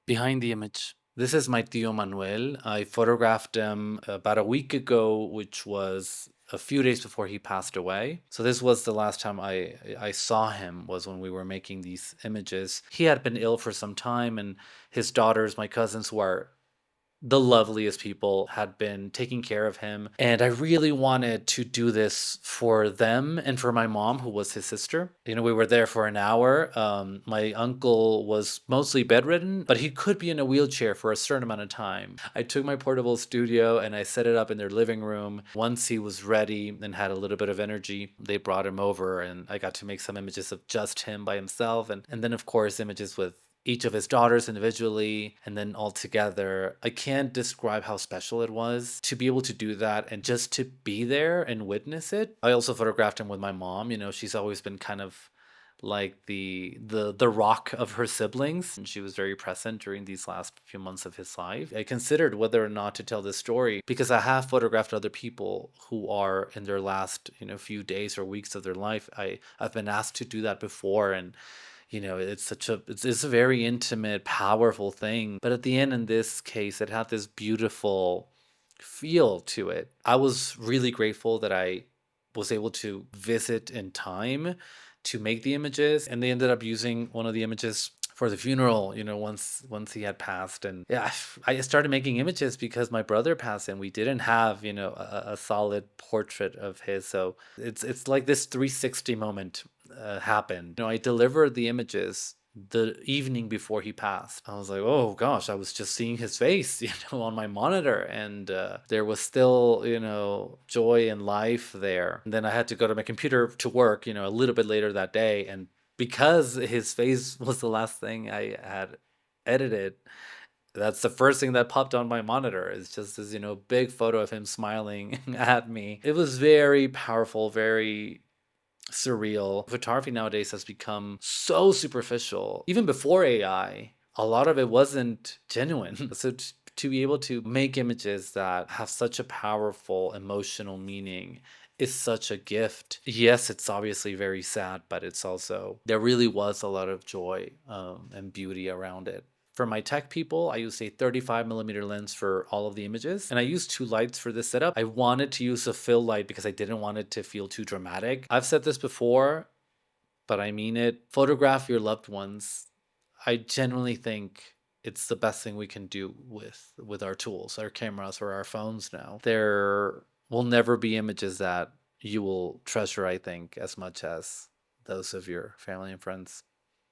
Behind the image. This is my Tio Manuel. I photographed him about a week ago, which was a few days before he passed away. So this was the last time I saw him, was when we were making these images. He had been ill for some time, and his daughters, my cousins, who are the loveliest people, had been taking care of him. And I really wanted to do this for them and for my mom, who was his sister. We were there for an hour. My uncle was mostly bedridden, but he could be in a wheelchair for a certain amount of time. I took my portable studio and I set it up in their living room. Once he was ready and had a little bit of energy, they brought him over and I got to make some images of just him by himself. And then, of course, images with each of his daughters individually and then all together. I can't describe how special it was to be able to do that and just to be there and witness it. I also photographed him with my mom. She's always been kind of like the rock of her siblings, and she was very present during these last few months of his life. I considered whether or not to tell this story because I have photographed other people who are in their last few days or weeks of their life. I've been asked to do that before, and it's a very intimate, powerful thing. But at the end, in this case, it had this beautiful feel to it. I was really grateful that I was able to visit in time to make the images, and they ended up using one of the images for the funeral, once he had passed. And yeah, I started making images because my brother passed and we didn't have a solid portrait of his. So it's like this 360 moment happened. I delivered the images the evening before he passed. I was like, oh gosh, I was just seeing his face, on my monitor, and there was still, joy and life there. And then I had to go to my computer to work, a little bit later that day, and because his face was the last thing I had edited, that's the first thing that popped on my monitor. It's just this, big photo of him smiling at me. It was very powerful, very surreal. Photography nowadays has become so superficial. Even before AI, a lot of it wasn't genuine. So to be able to make images that have such a powerful emotional meaning is such a gift. Yes, it's obviously very sad, but it's also, there really was a lot of joy and beauty around it. For my tech people, I used a 35 millimeter lens for all of the images, and I used two lights for this setup. I wanted to use a fill light because I didn't want it to feel too dramatic. I've said this before, but I mean it. Photograph your loved ones. I genuinely think it's the best thing we can do with our tools, our cameras, or our phones now. There will never be images that you will treasure, I think, as much as those of your family and friends.